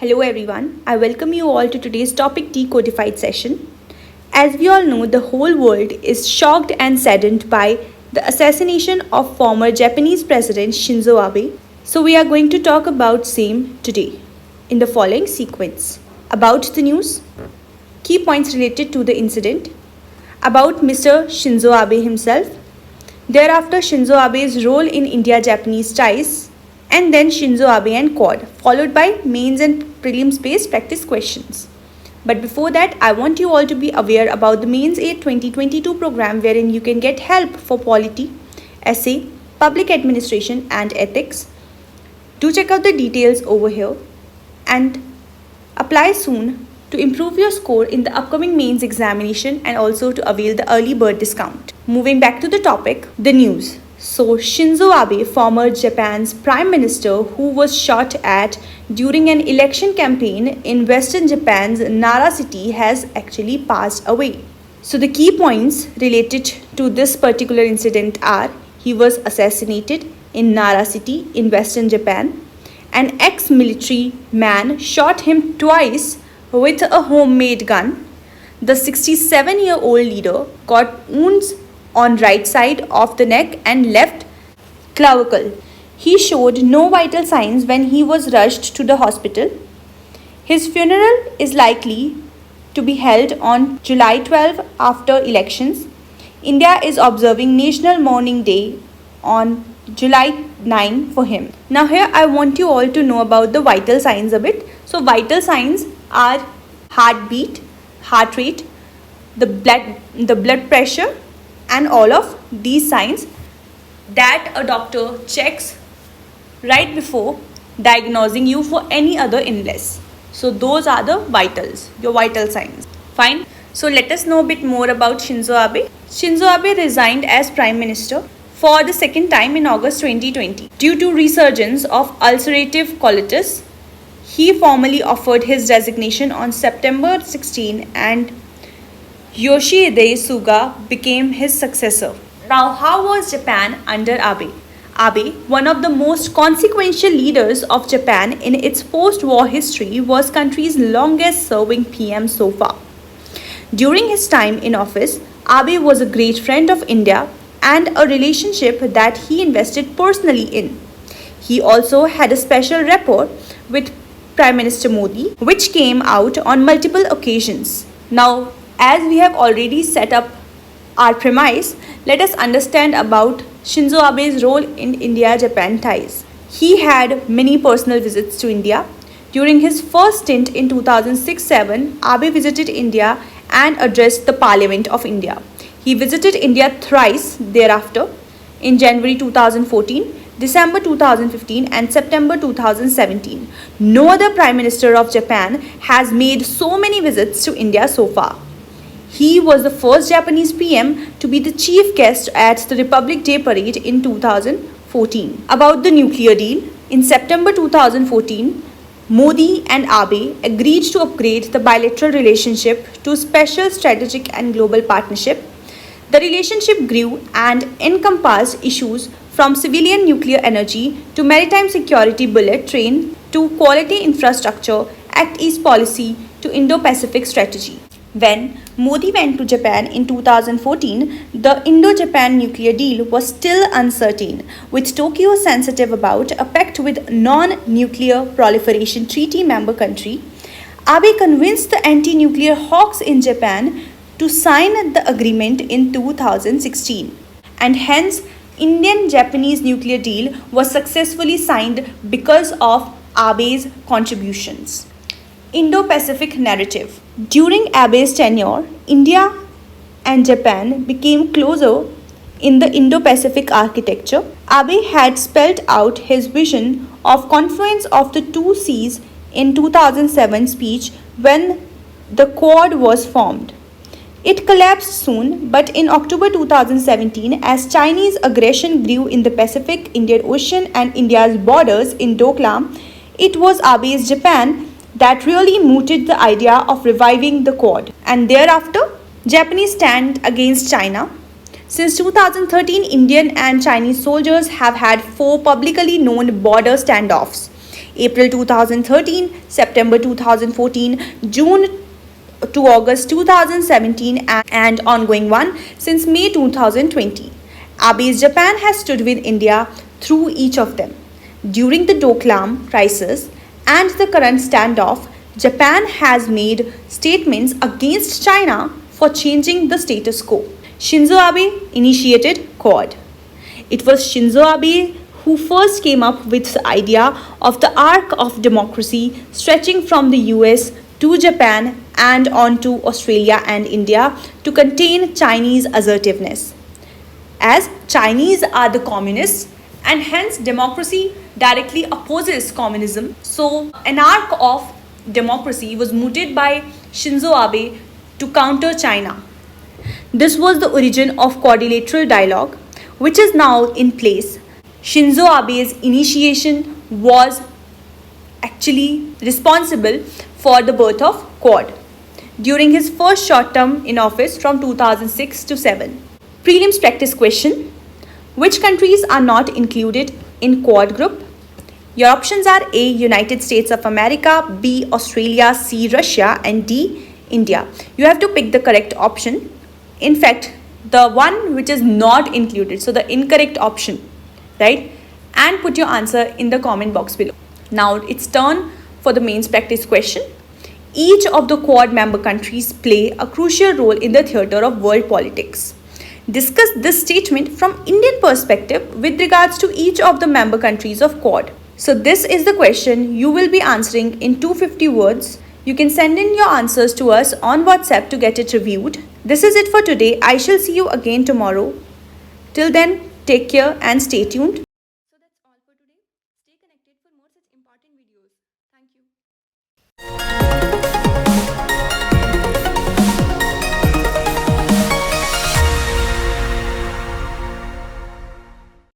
Hello everyone, I welcome you all to today's topic Decodified session. As we all know, the whole world is shocked and saddened by the assassination of former Japanese President Shinzo Abe. So we are going to talk about same today in the following sequence. About the news, key points related to the incident, about Mr. Shinzo Abe himself, thereafter Shinzo Abe's role in India-Japanese ties, and then Shinzo Abe and Quad, followed by mains and prelims based practice questions. But before that, I want you all to be aware about the Mains 8 2022 program, wherein you can get help for polity, essay, public administration and ethics. Do check out the details over here and apply soon to improve your score in the upcoming mains examination and also to avail the early bird discount. Moving back to the topic, the news. So Shinzo Abe, former Japan's Prime Minister who was shot at during an election campaign in Western Japan's Nara city, has actually passed away. So the key points related to this particular incident are: he was assassinated in Nara city in Western Japan. An ex-military man shot him twice with a homemade gun. The 67-year-old leader got wounds on right side of the neck and left clavicle. He showed no vital signs when he was rushed to the hospital. His funeral is likely to be held on July 12 after elections. India is observing National Mourning Day on July 9 for him. Now here I want you all to know about the vital signs a bit. So vital signs are heartbeat, heart rate, the blood pressure, and all of these signs that a doctor checks right before diagnosing you for any other illness. So those are the vitals, your vital signs. Fine. So let us know a bit more about Shinzo Abe. Shinzo Abe resigned as Prime Minister for the second time in August 2020 due to resurgence of ulcerative colitis. He formally offered his resignation on September 16 and Yoshihide Suga became his successor. Now, how was Japan under Abe? Abe, one of the most consequential leaders of Japan in its post-war history, was country's longest-serving PM so far. During his time in office, Abe was a great friend of India and a relationship that he invested personally in. He also had a special rapport with Prime Minister Modi, which came out on multiple occasions. Now, as we have already set up our premise, let us understand about Shinzo Abe's role in India-Japan ties. He had many personal visits to India. During his first stint in 2006-07, Abe visited India and addressed the Parliament of India. He visited India thrice thereafter, in January 2014, December 2015 and September 2017. No other Prime Minister of Japan has made so many visits to India so far. He was the first Japanese PM to be the chief guest at the Republic Day Parade in 2014. About the nuclear deal, in September 2014, Modi and Abe agreed to upgrade the bilateral relationship to special strategic and global partnership. The relationship grew and encompassed issues from civilian nuclear energy to maritime security bullet train to quality infrastructure, Act East policy to Indo-Pacific strategy. When Modi went to Japan in 2014, the Indo-Japan nuclear deal was still uncertain, with Tokyo sensitive about a pact with non-nuclear proliferation treaty member country. Abe convinced the anti-nuclear hawks in Japan to sign the agreement in 2016, and hence Indian-Japanese nuclear deal was successfully signed because of Abe's contributions. Indo-Pacific narrative. During Abe's tenure, India and Japan became closer in the Indo-Pacific architecture. Abe had spelled out his vision of confluence of the two seas in 2007 speech when the Quad was formed. It collapsed soon, but in October 2017, as Chinese aggression grew in the Pacific, Indian Ocean and India's borders in Doklam, it was Abe's Japan that really mooted the idea of reviving the Quad. And thereafter, Japanese stand against China. Since 2013, Indian and Chinese soldiers have had 4 publicly known border standoffs. April 2013, September 2014, June to August 2017, and ongoing one since May 2020. Abe's Japan has stood with India through each of them. During the Doklam crisis and the current standoff, Japan has made statements against China for changing the status quo. Shinzo Abe initiated Quad. It was Shinzo Abe who first came up with the idea of the arc of democracy stretching from the US to Japan and on to Australia and India to contain Chinese assertiveness. As Chinese are the communists and hence democracy directly opposes communism, so an arc of democracy was mooted by Shinzo Abe to counter China. This was the origin of quadrilateral dialogue, which is now in place. Shinzo Abe's initiation was actually responsible for the birth of Quad during his first short term in office from 2006 to 7. Prelims practice question. Which countries are not included in Quad group? Your options are A. United States of America, B. Australia, C. Russia, and D. India. You have to pick the correct option. In fact, the one which is not included, so the incorrect option, right? And put your answer in the comment box below. Now it's turn for the mains practice question. Each of the Quad member countries play a crucial role in the theatre of world politics. Discuss this statement from Indian perspective with regards to each of the member countries of Quad. So this is the question you will be answering in 250 words. You can send in your answers to us on WhatsApp to get it reviewed. This is it for today. I shall see you again tomorrow. Till then, take care and stay tuned.